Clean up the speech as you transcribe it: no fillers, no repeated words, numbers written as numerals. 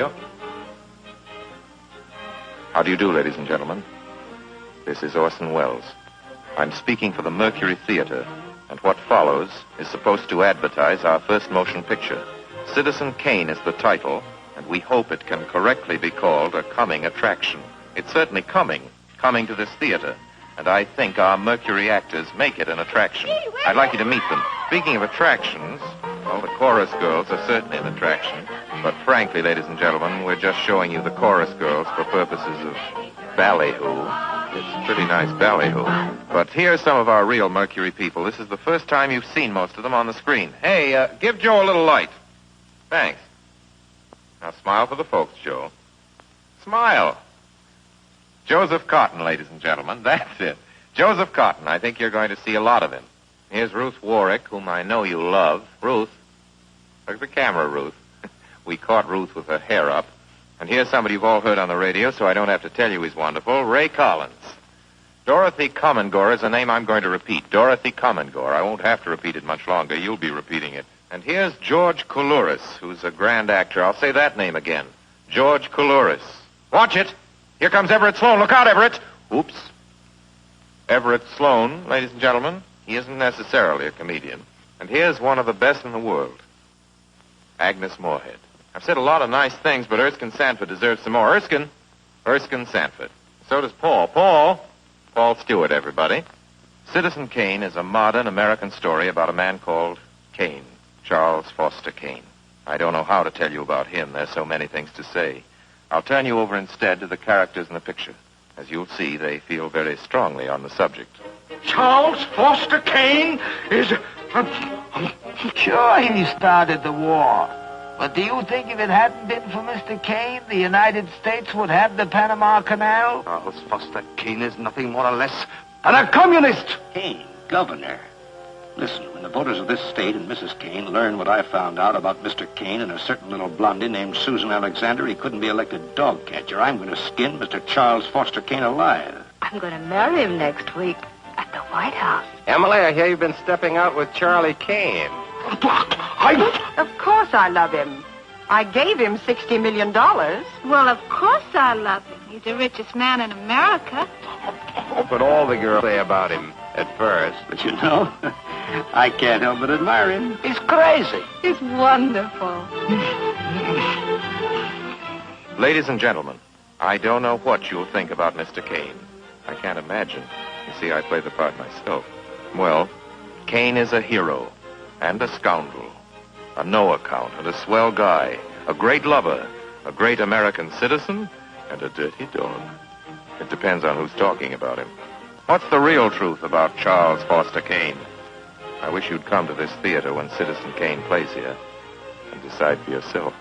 you. How do you do, ladies and gentlemen? This is Orson Welles. I'm speaking for the Mercury Theater, and what follows is supposed to advertise our first motion picture. Citizen Kane is the title, and we hope it can correctly be called a coming attraction. It's certainly coming to this theater, and I think our Mercury actors make it an attraction. I'd like you to meet them. Speaking of attractions, well, the chorus girls are certainly an attraction, but frankly, ladies and gentlemen, we're just showing you the chorus girls for purposes of ballyhoo. It's pretty nice ballyhoo. But here's some of our real Mercury people. This is the first time you've seen most of them on the screen. Hey, give Joe a little light. Thanks. Now smile for the folks, Joe. Smile. Joseph Cotton, ladies and gentlemen. That's it. Joseph Cotton. I think you're going to see a lot of him. Here's Ruth Warwick, whom I know you love. Ruth. Look at the camera, Ruth. We caught Ruth with her hair up. And here's somebody you've all heard on the radio, so I don't have to tell you he's wonderful. Ray Collins. Dorothy Commongore is a name I'm going to repeat. Dorothy Commongore. I won't have to repeat it much longer. You'll be repeating it. And here's George Coulouris, who's a grand actor. I'll say that name again. George Coulouris. Watch it. Here comes Everett Sloane. Look out, Everett. Oops. Everett Sloane, ladies and gentlemen, he isn't necessarily a comedian. And here's one of the best in the world. Agnes Moorehead. I've said a lot of nice things, but Erskine Sanford deserves some more. Erskine Sanford. So does Paul. Paul Stewart, everybody. Citizen Kane is a modern American story about a man called Kane, Charles Foster Kane. I don't know how to tell you about him. There's so many things to say. I'll turn you over instead to the characters in the picture. As you'll see, they feel very strongly on the subject. Charles Foster Kane is... Sure, he started the war. But do you think if it hadn't been for Mr. Kane, the United States would have the Panama Canal? Charles Foster Kane is nothing more or less than a communist. Kane, governor. Listen, when the voters of this state and Mrs. Kane learn what I found out about Mr. Kane and a certain little blondie named Susan Alexander, he couldn't be elected dog catcher. I'm going to skin Mr. Charles Foster Kane alive. I'm going to marry him next week at the White House. Emily, I hear you've been stepping out with Charlie Kane. Of course I love him. I gave him $60 million. Well, of course I love him. He's the richest man in America. But all the girls say about him at first. But you know, I can't help but admire him. He's crazy. He's wonderful. Ladies and gentlemen, I don't know what you'll think about Mr. Kane. I can't imagine. You see, I play the part myself. Well, Kane is a hero and a scoundrel, a no-account and a swell guy, a great lover, a great American citizen, and a dirty dog. It depends on who's talking about him. What's the real truth about Charles Foster Kane? I wish you'd come to this theater when Citizen Kane plays here and decide for yourself.